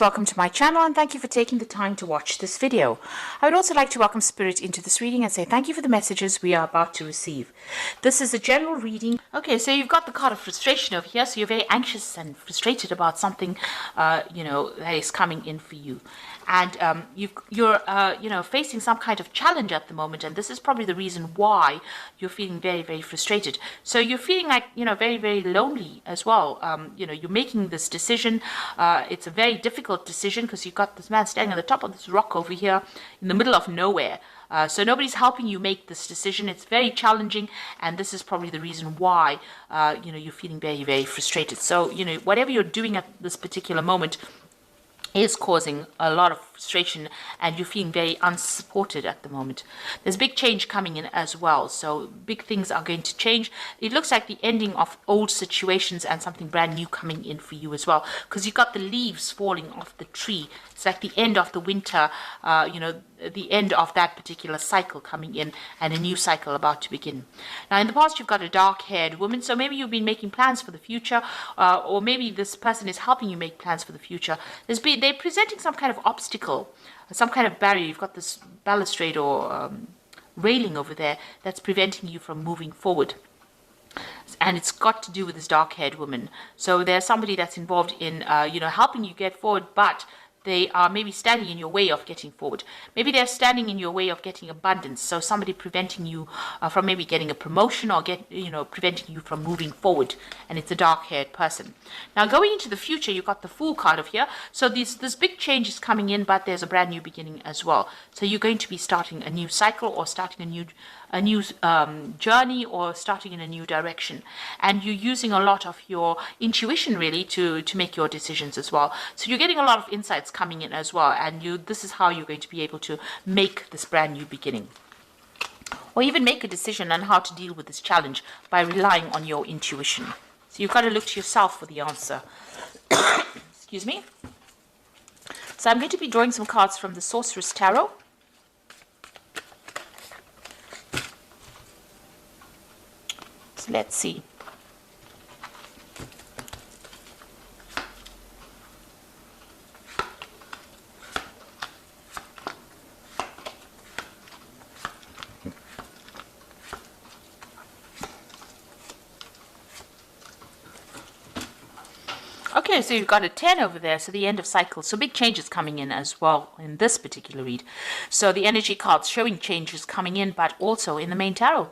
Welcome to my channel and thank you for taking the time to watch this video. I would also like to welcome Spirit into this reading and say thank you for the messages we are about to receive. This is a general reading. Okay, so you've got the card of frustration over here, so you're very anxious and frustrated about something, that is coming in for you. And you're facing some kind of challenge at the moment, and this is probably the reason why you're feeling very, very frustrated. So you're feeling like, very, very lonely as well. You're making this decision. It's a very difficult decision because you've got this man standing on the top of this rock over here in the middle of nowhere. So nobody's helping you make this decision. It's very challenging, and this is probably the reason why, you're feeling very, very frustrated. So, whatever you're doing at this particular moment is causing a lot of frustration, and you're feeling very unsupported at the moment. There's big change coming in as well, so big things are going to change. It looks like the ending of old situations and something brand new coming in for you as well, because you've got the leaves falling off the tree. It's like the end of the winter, the end of that particular cycle coming in, and a new cycle about to begin. Now, in the past, you've got a dark-haired woman, so maybe you've been making plans for the future, or maybe this person is helping you make plans for the future. They're presenting some kind of obstacle, some kind of barrier. You've got this balustrade or railing over there that's preventing you from moving forward. And it's got to do with this dark-haired woman. So there's somebody that's involved in, helping you get forward, but they are maybe standing in your way of getting forward. Maybe they're standing in your way of getting abundance. So somebody preventing you from maybe getting a promotion or preventing you from moving forward. And it's a dark-haired person. Now, going into the future, you've got the Fool card over here. So this big change is coming in, but there's a brand new beginning as well. So you're going to be starting a new cycle or starting a new journey or starting in a new direction. And you're using a lot of your intuition really to make your decisions as well. So you're getting a lot of insights coming in as well, and this is how you're going to be able to make this brand new beginning, or even make a decision on how to deal with this challenge by relying on your intuition. So you've got to look to yourself for the answer. Excuse me. So I'm going to be drawing some cards from the Sorceress Tarot. So let's see. Okay, so you've got a 10 over there, so the end of cycle. So big changes coming in as well in this particular read. So the energy cards showing changes coming in, but also in the main tarot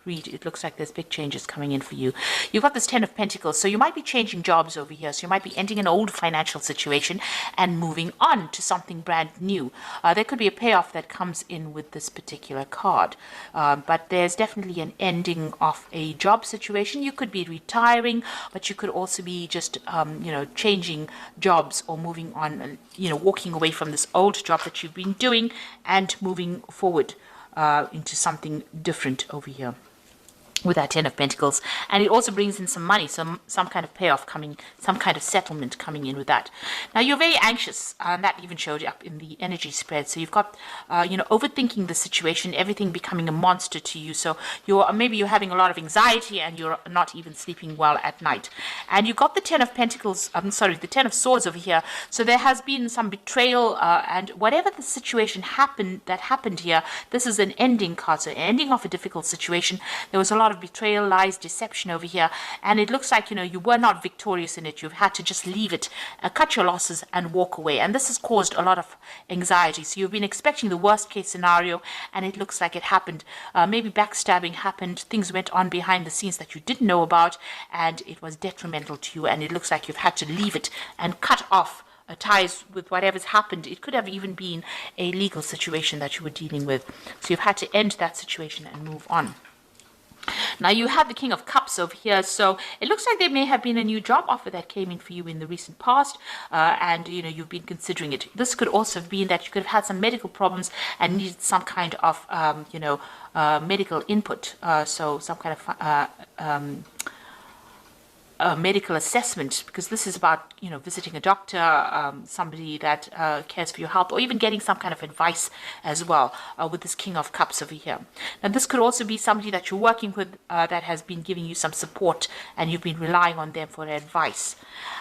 read, it looks like there's big changes coming in for you. You've got this 10 of Pentacles, so you might be changing jobs over here. So you might be ending an old financial situation and moving on to something brand new. There could be a payoff that comes in with this particular card, but there's definitely an ending of a job situation. You could be retiring, but you could also be just changing jobs or moving on, walking away from this old job that you've been doing and moving forward into something different over here with that 10 of Pentacles. And it also brings in some money, some kind of payoff coming, some kind of settlement coming in with that. Now, you're very anxious, and that even showed up in the energy spread. So you've got, overthinking the situation, everything becoming a monster to you. So maybe you're having a lot of anxiety and you're not even sleeping well at night. And you've got the 10 of Pentacles, the 10 of Swords over here. So there has been some betrayal, and whatever the situation that happened here, this is an ending card. So ending of a difficult situation. There was a lot of betrayal, lies, deception over here, and it looks like you were not victorious in it. You've had to just leave it, cut your losses and walk away, and this has caused a lot of anxiety. So you've been expecting the worst case scenario, and it looks like it happened. Maybe backstabbing happened, things went on behind the scenes that you didn't know about, and it was detrimental to you, and it looks like you've had to leave it and cut off ties with whatever's happened. It could have even been a legal situation that you were dealing with, so you've had to end that situation and move on. Now, you have the King of Cups over here, so it looks like there may have been a new job offer that came in for you in the recent past, and you've been considering it. This could also have been that you could have had some medical problems and needed some kind of medical input, so some kind of a medical assessment, because this is about, you know, visiting a doctor, somebody that cares for your health, or even getting some kind of advice as well, with this King of Cups over here. Now this could also be somebody that you're working with that has been giving you some support, and you've been relying on them for advice,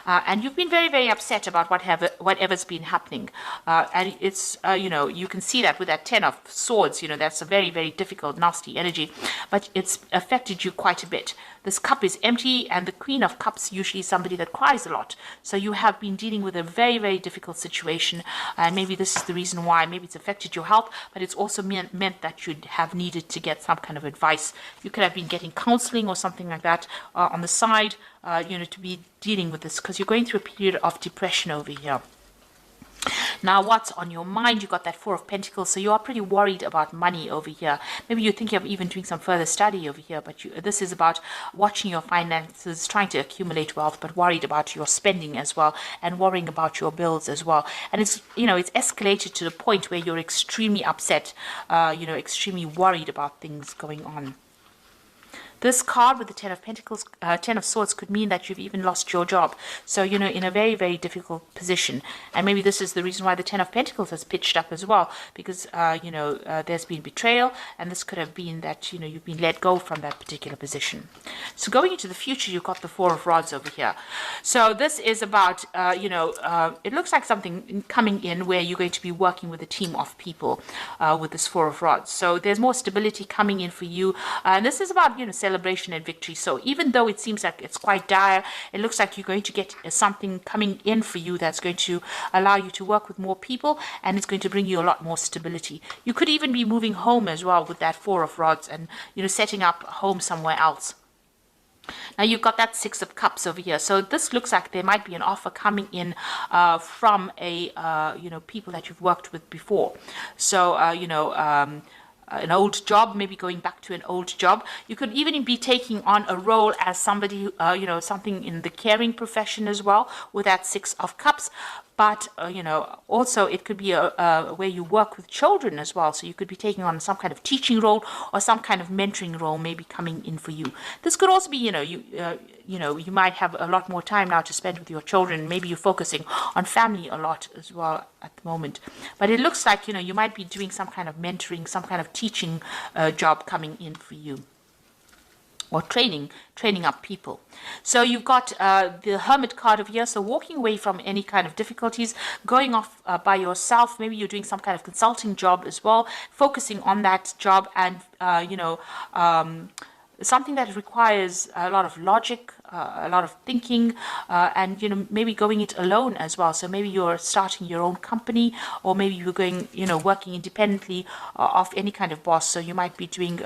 and you've been very, very upset about whatever's been happening, and it's you know, you can see that with that 10 of Swords. You know, that's a very, very difficult, nasty energy, but it's affected you quite a bit. This cup is empty, and the Queen of Cups usually is somebody that cries a lot. So you have been dealing with a very, very difficult situation, and maybe this is the reason why. Maybe it's affected your health, but it's also meant that you'd have needed to get some kind of advice. You could have been getting counseling or something like that on the side, you know, to be dealing with this, because you're going through a period of depression over here. Now, what's on your mind? You got that Four of Pentacles, so you are pretty worried about money over here. Maybe you're thinking of even doing some further study over here, but this is about watching your finances, trying to accumulate wealth, but worried about your spending as well, and worrying about your bills as well. And it's, you know, it's escalated to the point where you're extremely upset, you know, extremely worried about things going on. This card with the 10 of Pentacles, 10 of Swords, could mean that you've even lost your job. So, you know, in a very, very difficult position. And maybe this is the reason why the 10 of Pentacles has pitched up as well. Because, you know, there's been betrayal. And this could have been that, you know, you've been let go from that particular position. So going into the future, you've got the Four of Rods over here. So this is about, you know, it looks like something coming in where you're going to be working with a team of people with this Four of Rods. So there's more stability coming in for you. And this is about, you know, celebration and victory. So even though it seems like it's quite dire, it looks like you're going to get something coming in for you that's going to allow you to work with more people, and it's going to bring you a lot more stability. You could even be moving home as well with that Four of Rods, and, you know, setting up home somewhere else. Now you've got that Six of Cups over here. So this looks like there might be an offer coming in from a, you know, people that you've worked with before. So, you know, an old job, maybe going back to an old job. You could even be taking on a role as somebody, you know, something in the caring profession as well with that Six of Cups. But, you know, also it could be where you work with children as well. So you could be taking on some kind of teaching role or some kind of mentoring role maybe coming in for you. This could also be, you know, you know, you might have a lot more time now to spend with your children. Maybe you're focusing on family a lot as well at the moment. But it looks like, you know, you might be doing some kind of mentoring, some kind of teaching job coming in for you. Or training up people. So you've got the Hermit card over here. So walking away from any kind of difficulties, going off by yourself. Maybe you're doing some kind of consulting job as well, focusing on that job, and you know, something that requires a lot of logic, a lot of thinking, and, you know, maybe going it alone as well. So maybe you're starting your own company, or maybe you're going, you know, working independently of any kind of boss. So you might be doing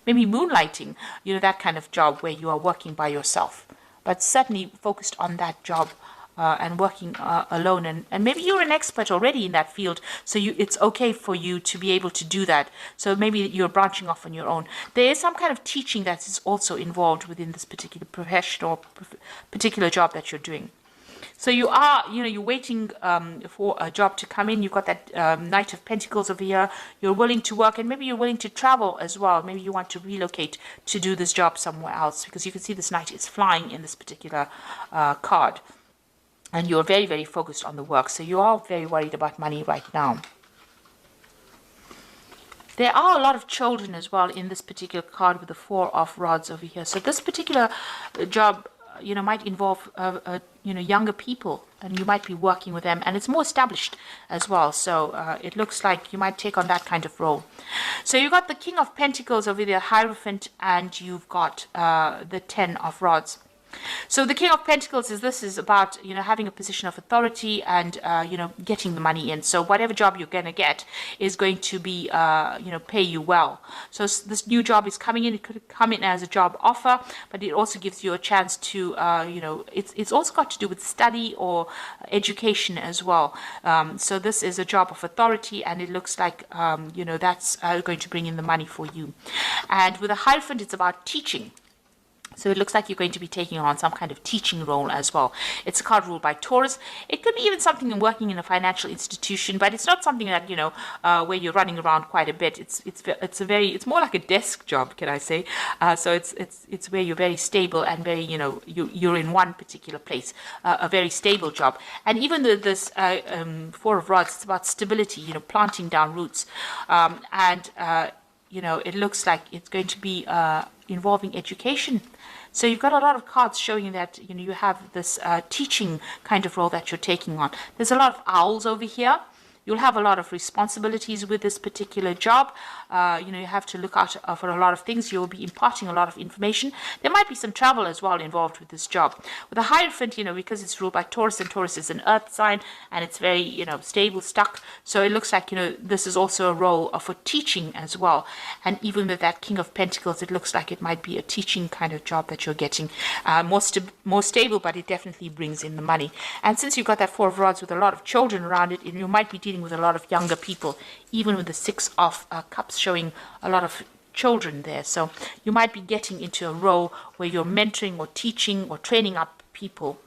maybe moonlighting, you know, that kind of job where you are working by yourself, but certainly focused on that job. And working alone, and maybe you're an expert already in that field, so it's okay for you to be able to do that. So maybe you're branching off on your own. There is some kind of teaching that is also involved within this particular profession or particular job that you're doing. So you are, you know, you're waiting for a job to come in. You've got that Knight of Pentacles over here. You're willing to work, and maybe you're willing to travel as well. Maybe you want to relocate to do this job somewhere else, because you can see this Knight is flying in this particular card. And you're very, very focused on the work. So you are very worried about money right now. There are a lot of children as well in this particular card with the Four of Rods over here. So this particular job, you know, might involve, you know, younger people. And you might be working with them. And it's more established as well. So it looks like you might take on that kind of role. So you've got the King of Pentacles over there, Hierophant. And you've got the 10 of Rods. So the King of Pentacles this is about, you know, having a position of authority and, you know, getting the money in. So whatever job you're going to get is going to be, you know, pay you well. So this new job is coming in. It could come in as a job offer, but it also gives you a chance to, you know, it's also got to do with study or education as well. So this is a job of authority, and it looks like, you know, that's going to bring in the money for you. And with a Hierophant, it's about teaching. So it looks like you're going to be taking on some kind of teaching role as well. It's a card ruled by Taurus. It could be even something in working in a financial institution, but it's not something that, where you're running around quite a bit. It's more like a desk job, can I say? So it's where you're very stable and very, you're in one particular place, a very stable job. And even though this Four of Rods, it's about stability, planting down roots, it looks like it's going to be involving education. So you've got a lot of cards showing that you have this teaching kind of role that you're taking on. There's a lot of owls over here. You'll have a lot of responsibilities with this particular job. You have to look out for a lot of things. You'll be imparting a lot of information. There might be some travel as well involved with this job. With the Hierophant, because it's ruled by Taurus, and Taurus is an earth sign, and it's very, stable, stuck. So it looks like, this is also a role for teaching as well. And even with that King of Pentacles, it looks like it might be a teaching kind of job that you're getting. More stable, but it definitely brings in the money. And since you've got that Four of Rods with a lot of children around it, you might be dealing with a lot of younger people, even with the Six of Cups showing a lot of children there. So you might be getting into a role where you're mentoring or teaching or training up people,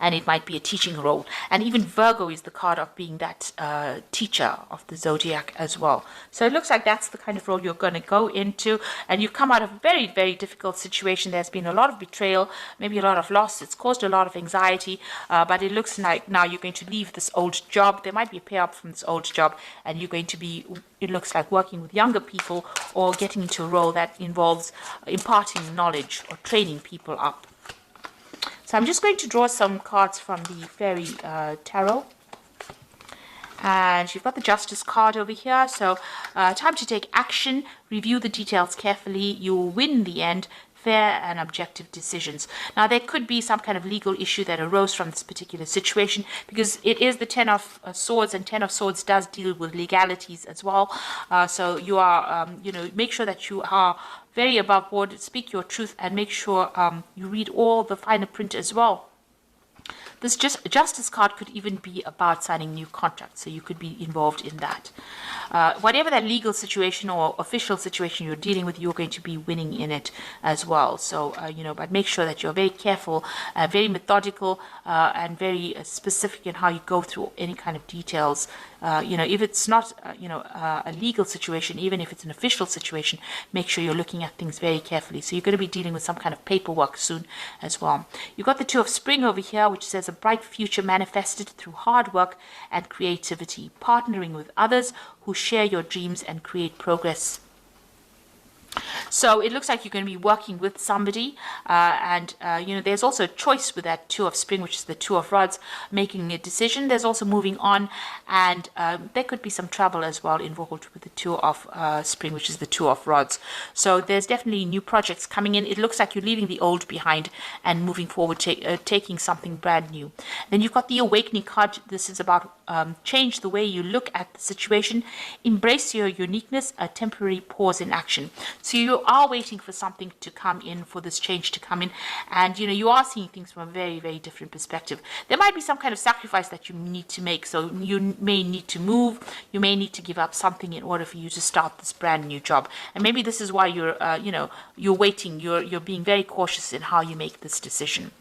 and it might be a teaching role. And even Virgo is the card of being that teacher of the zodiac as well. So it looks like that's the kind of role you're going to go into, and you've come out of a very, very difficult situation. There's been a lot of betrayal, maybe a lot of loss. It's caused a lot of anxiety, but it looks like now you're going to leave this old job. There might be a payout from this old job, and you're going to be, it looks like, working with younger people or getting into a role that involves imparting knowledge or training people up. So I'm just going to draw some cards from the Fairy Tarot. And you've got the Justice card over here. So time to take action, review the details carefully. You will win in the end. Fair and objective decisions. Now, there could be some kind of legal issue that arose from this particular situation, because it is the Ten of Swords, and Ten of Swords does deal with legalities as well. So you are, make sure that you are very above board, speak your truth, and make sure you read all the finer print as well. This Justice card could even be about signing new contracts, so you could be involved in that. Whatever that legal situation or official situation you're dealing with, you're going to be winning in it as well. So, but make sure that you're very careful, very methodical, and very specific in how you go through any kind of details. If it's not, a legal situation, even if it's an official situation, make sure you're looking at things very carefully. So you're going to be dealing with some kind of paperwork soon as well. You've got the Two of Spring over here, which says a bright future manifested through hard work and creativity, partnering with others who share your dreams and create progress. So it looks like you're going to be working with somebody, and there's also a choice with that Two of Spring, which is the Two of Rods, making a decision. There's also moving on, and there could be some travel as well involved with the Two of Spring, which is the Two of Rods. So there's definitely new projects coming in. It looks like you're leaving the old behind and moving forward, taking something brand new. Then you've got the Awakening card. This is about change the way you look at the situation, embrace your uniqueness, a temporary pause in action. So you are waiting for something to come in, for this change to come in, and you are seeing things from a very, very different perspective. There might be some kind of sacrifice that you need to make. So you may need to move, you may need to give up something in order for you to start this brand new job. And maybe this is why you're you're waiting, you're being very cautious in how you make this decision.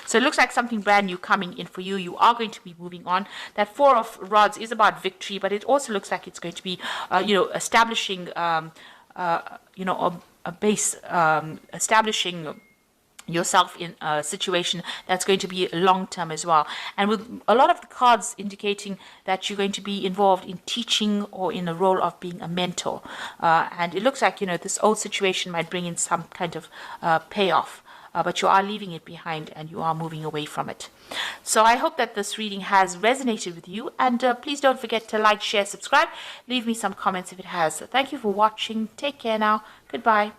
So it looks like something brand new coming in for you. You are going to be moving on. That Four of Rods is about victory, but it also looks like it's going to be establishing a base, establishing yourself in a situation that's going to be long-term as well. And with a lot of the cards indicating that you're going to be involved in teaching or in a role of being a mentor. And it looks like, this old situation might bring in some kind of payoff. But you are leaving it behind and you are moving away from it. So I hope that this reading has resonated with you. And please don't forget to like, share, subscribe. Leave me some comments if it has. So thank you for watching. Take care now. Goodbye.